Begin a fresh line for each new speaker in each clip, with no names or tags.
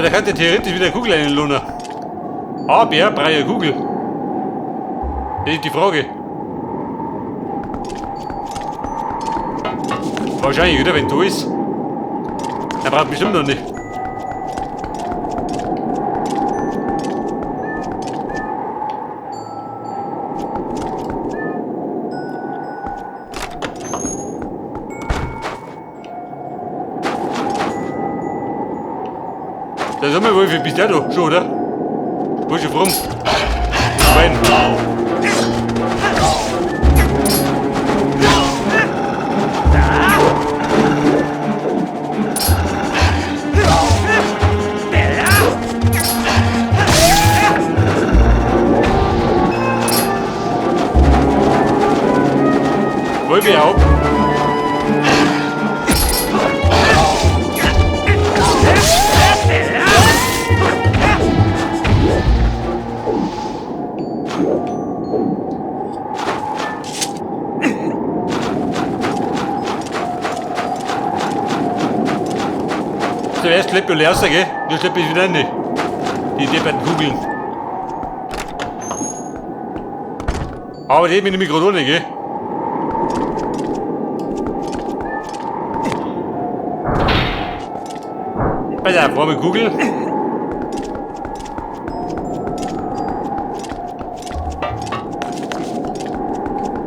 Da kann der theoretisch wieder Kugel einlohnen. Aber er braucht eine Kugel. Das ist die Frage. Wahrscheinlich, oder? Wenn da ist. Er braucht bestimmt noch nicht. Da sind wir wohl für bis dato schon, oder? Wo ist schon rum? Schwein. Wollen wir auch? Zuerst schleppe ich raus, gell? Dann schleppe ich wieder rein. Die depperten Kugeln. Aber die mit dem Mikro nicht, gell? Pass auf, warme Kugel.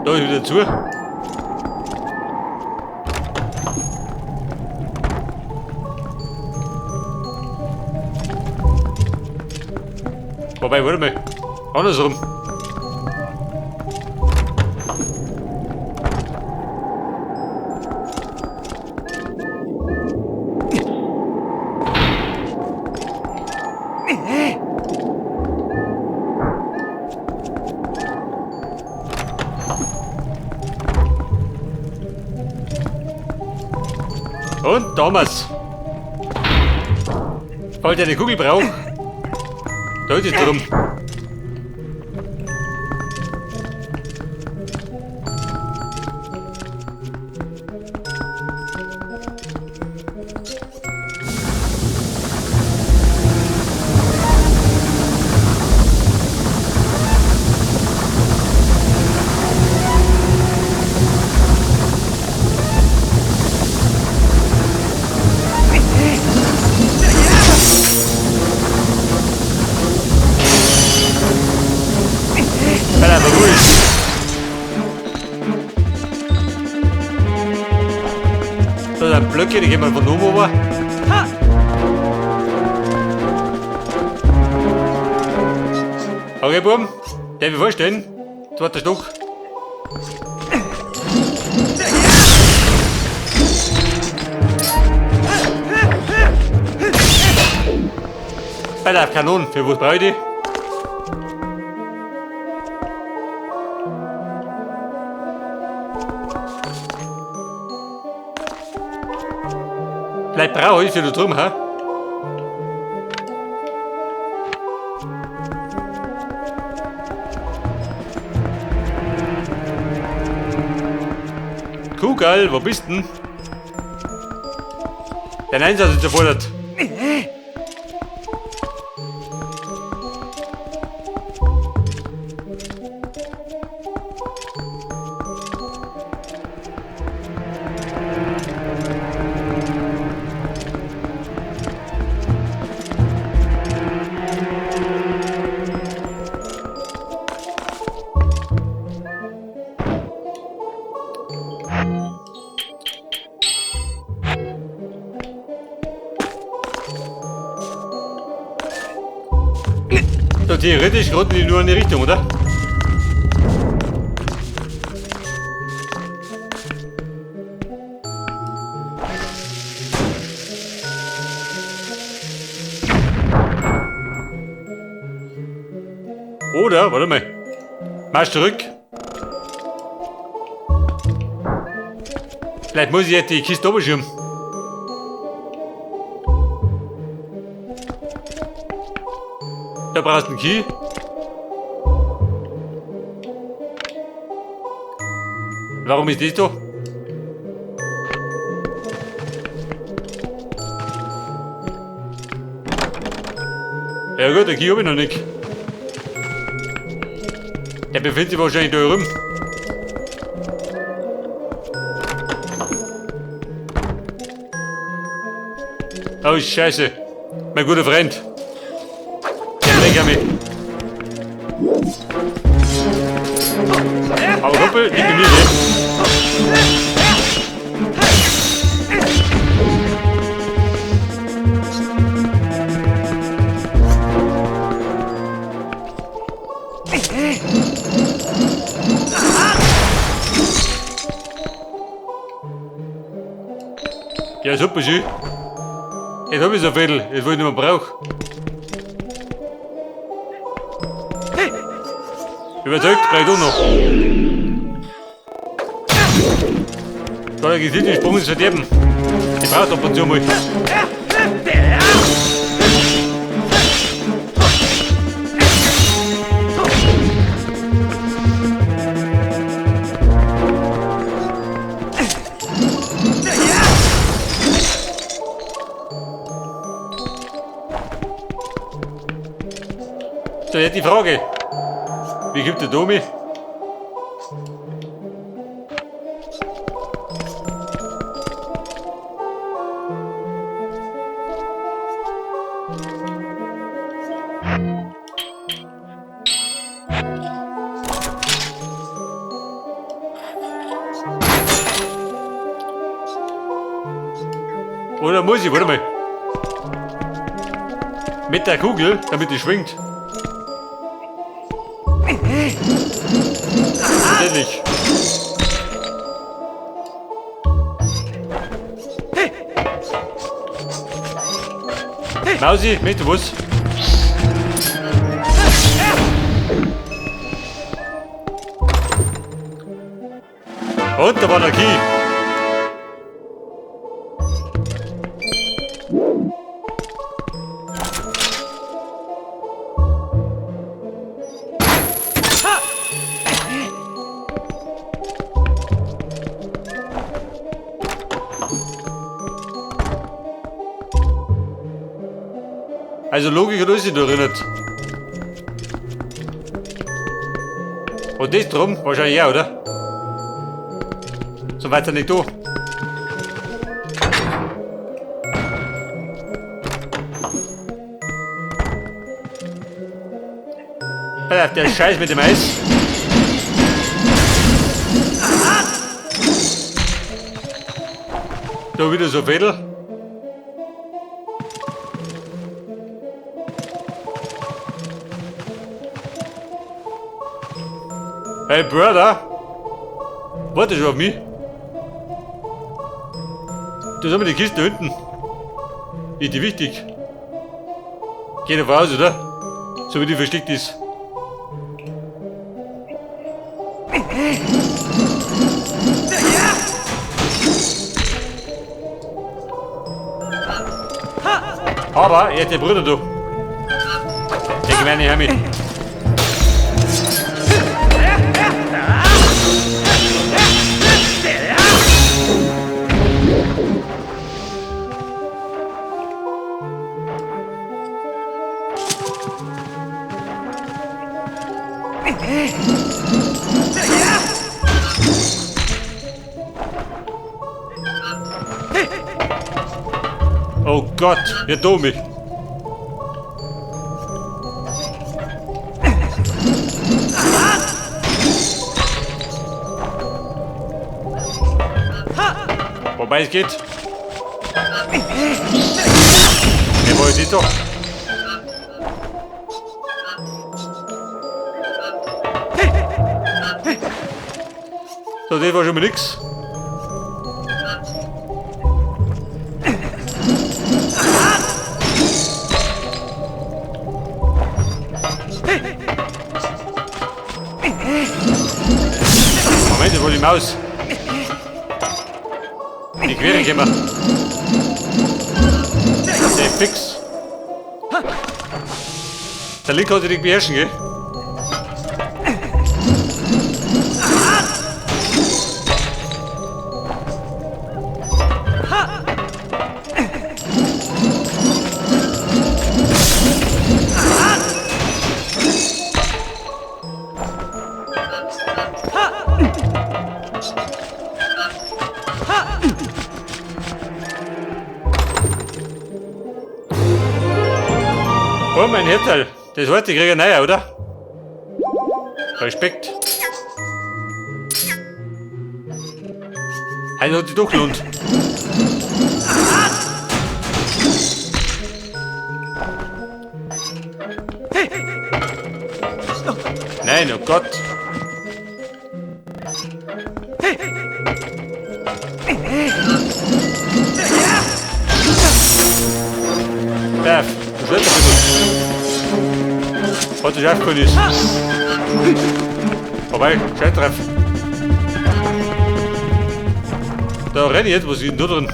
Da ist wieder zu. Wobei, warte mal. Andersrum. Und damals. Falls ihr eine Kugel braucht, da ist es drum. Da sind Blöcke, die gehen wir von oben rüber. Okay, Buben, darf ich vorstellen? Zweiter Stock. Bei der Kanonen, für was brauche ich die? Bleib brau, ist wieder drum, ha? Kugel, wo bist denn? Der Einsatz ist erfordert. So, theoretisch roten die nur in die Richtung, oder? Oder, warte mal. Marsch zurück. Vielleicht muss ich jetzt die Kiste oben schirmen. Da brauchst du einen Key. Warum ist das so? Ja gut, den Key hab ich noch nicht. Der befindet sich wahrscheinlich da rum. Oh Scheiße. Mein guter Freund. Der bringt an mich. Aber Kumpel, ich bin nicht weg. Ja, super schön. Jetzt hab ich so viel, jetzt wo ich nicht mehr brauche. Überzeugt, brauch du noch. Da der Gesichtsprung ist verderben. Ich brauch ab und zu mal. So, jetzt die Frage. Wie gibt der Domi? Oder muss ich? Warte mal. Mit der Kugel, damit die schwingt. Ehrlich. Mausi, möchtest du was? Und da war der Key. Also Logik hat alles nicht erinnert. Und das drum? Wahrscheinlich ja, oder? So weiter nicht da. Alter, der Scheiß mit dem Eis. Da wieder so Fädel. Hey Brother! Warte schon auf mich. Da sind wir die Kiste hinten. Ist die wichtig? Geh davon aus, oder? So wie die versteckt ist. Aber jetzt der Bruder da. Der gemeine Hermi. Oh Gott, ihr Domi. Wobei es geht. Er wollte nicht doch. So, das war schon mal nix. Moment, wo die Maus. Die Quere gehen wir. Der fix. Der Link hat sich nicht beherrschen, gell? mein Herzl. Das heißt, ich kriege einen neuen, oder? Respekt. Heute hat sich doch gelohnt. Nein, oh Gott. Darf, du schlägst doch bitte. Was ich auch können ist. Vorbei, scheiß treff. Da renne ich jetzt, was ist denn da drin?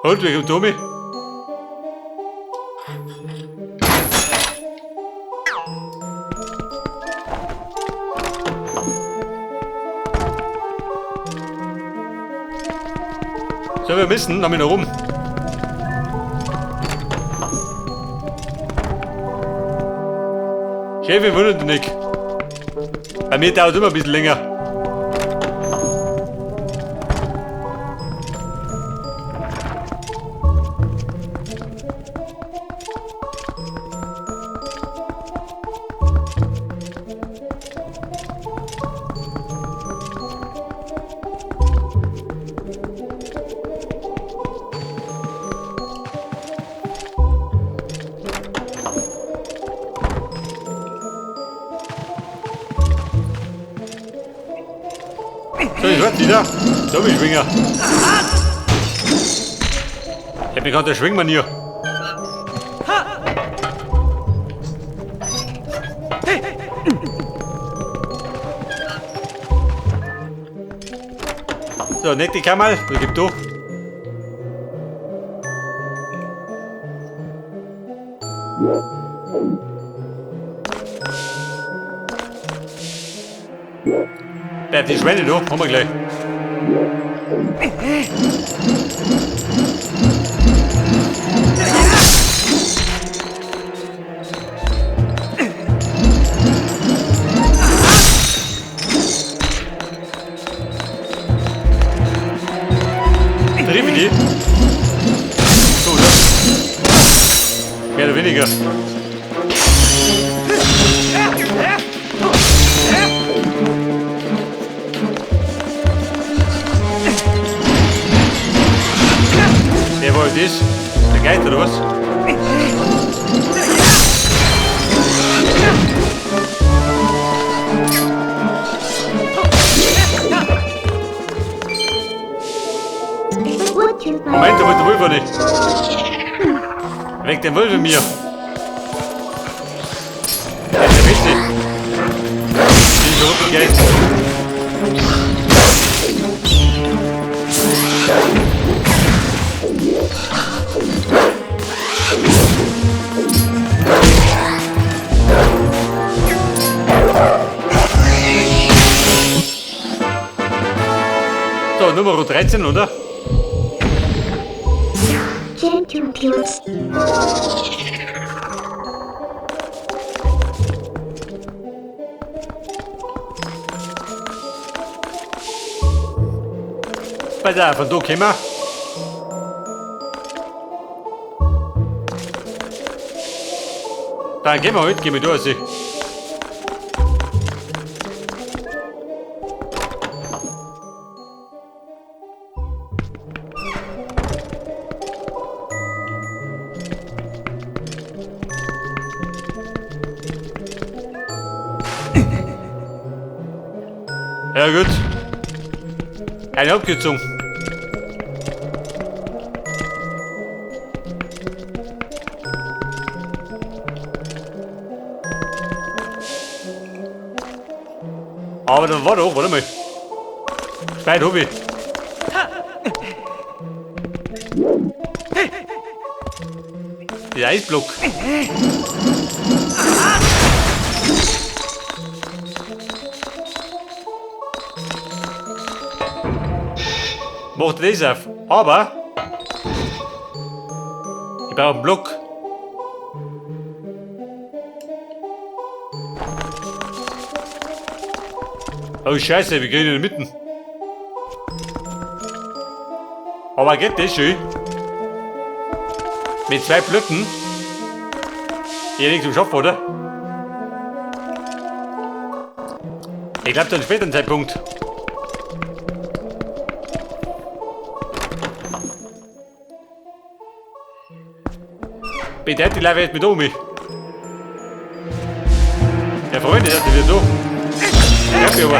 Halt, wir kommen Tommy. So, wir müssen noch wieder rum. Chef, wundert dich nicht. Bei mir dauert es immer ein bisschen länger. So, ich warte wieder. Zombie-Schwinger. Ich hab mir gerade der Schwingmanier. So, nicht die Kammer. Was gibt's da? Bleib die Schwäne da, haben wir gleich. Triff ich die? So, oder? Mehr oder weniger. Der war das? Der Geist oder was? Moment, da wollte der Wolf nicht. Weg den Wolf in mir. Der ist der Beste. Die verrückte Geist. So, Nummer 13, oder?
Gentlepions.
Pass auf, von da kommen wir. Dann gehen wir heute, gehen wir da raus. Ja gut. Eine Abkürzung. Aber dann war doch, warte mal. Speit hab ich. Der Eisblock. Macht das auf. Aber Ich brauche einen Block. Oh Scheiße, wir gehen in der Mitte. Aber geht das schön? Mit 2 Blöcken? Hier liegt zum Schopf, oder? Ich glaube, zu einem späteren Zeitpunkt. Bitte, die Leibe jetzt mit um mich. Der Freund ist wieder so. Ja, aber.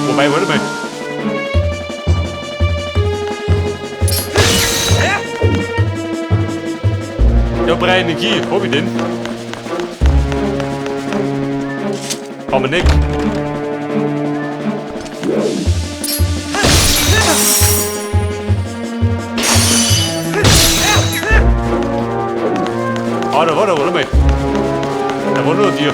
Wobei, warte mal. Ich hab eine Energie. Hab ich den? Haben wir nicht. Ah, da war der, warte mal. Da war nur dir.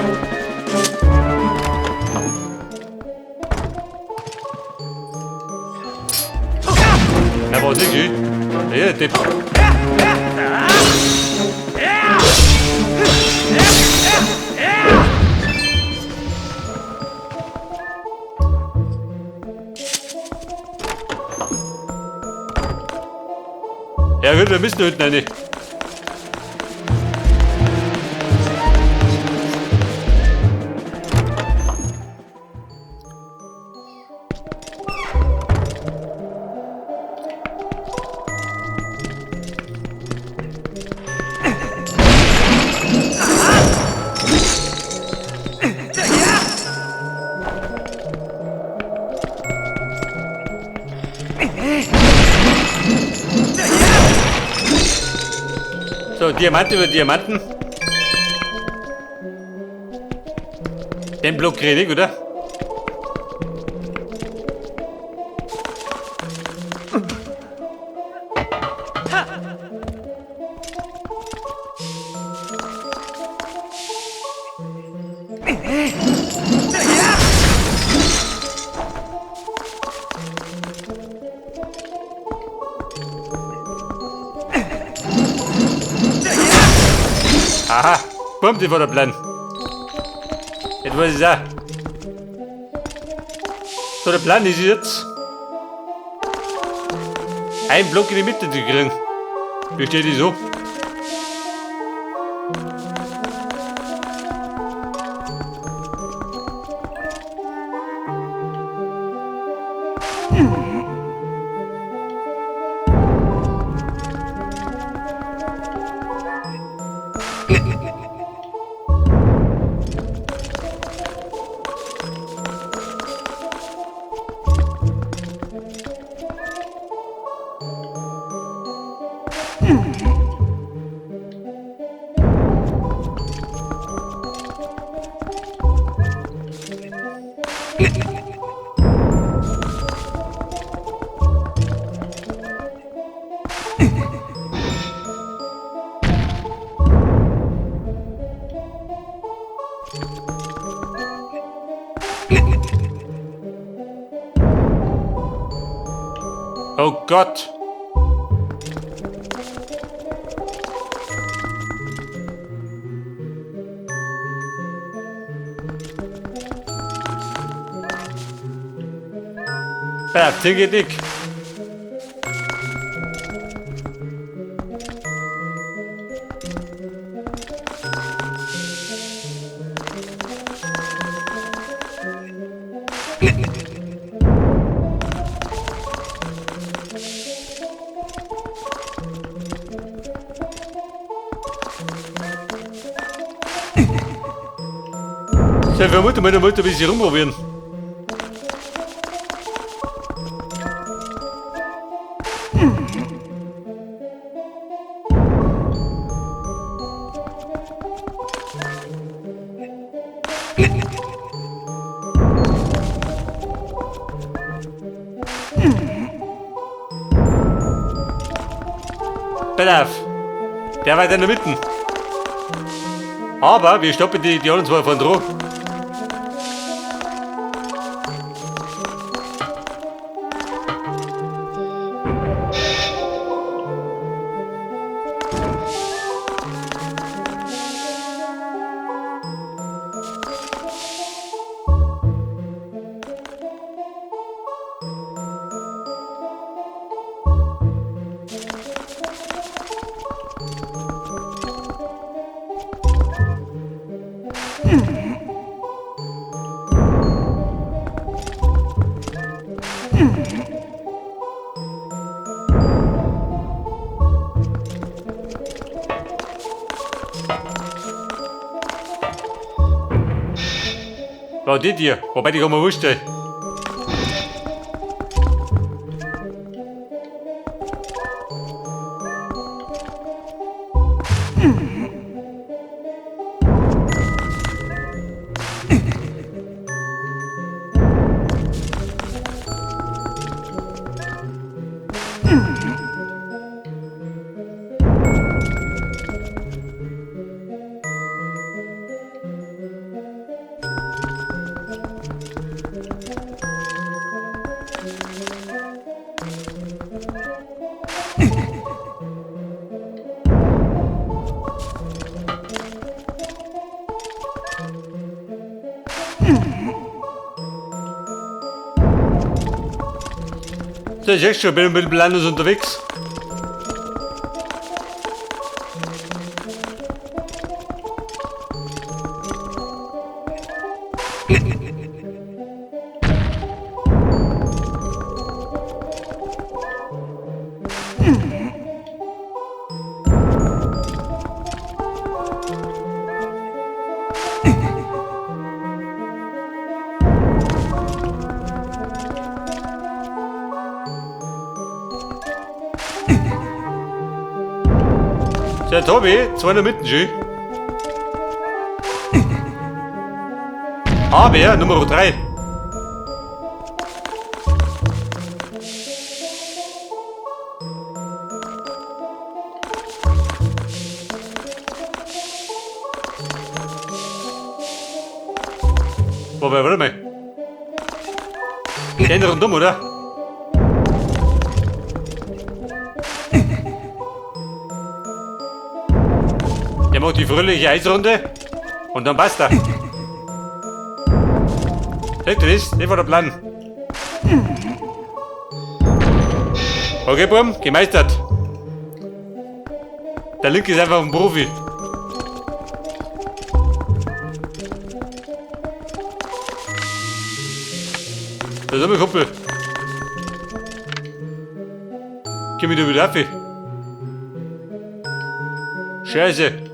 Er war nicht, ja, der Depp. Ja, wir müssen da hinten rein. So, Diamant über Diamanten. Den Block krieg ich, oder? Aha, bumm, das war der Plan. Jetzt weiß ich auch. So, der Plan ist jetzt, einen Block in die Mitte zu kriegen. Wie steht die so? Oh Gott! Fertig geht nicht. Ich vermute, meine Mutter will sie rumprobieren. pass auf. Der war in der Mitte. Aber wir stoppen die anderen zwei von dran. War die dir? Wobei die kann man wurscht sein. So, ich echt schon, bin mit dem Landus unterwegs. So, Tobi, 200 Mitten schön. Aber Nummer 3. Warte mal. Den rundum, oder? Der macht die fröhliche Eisrunde und dann passt er. Seht ihr das? Das war der Plan. Okay, Bum, gemeistert. Der Linke ist einfach ein Profi. Da ist mein Kumpel. Komm wieder auf. Scheiße.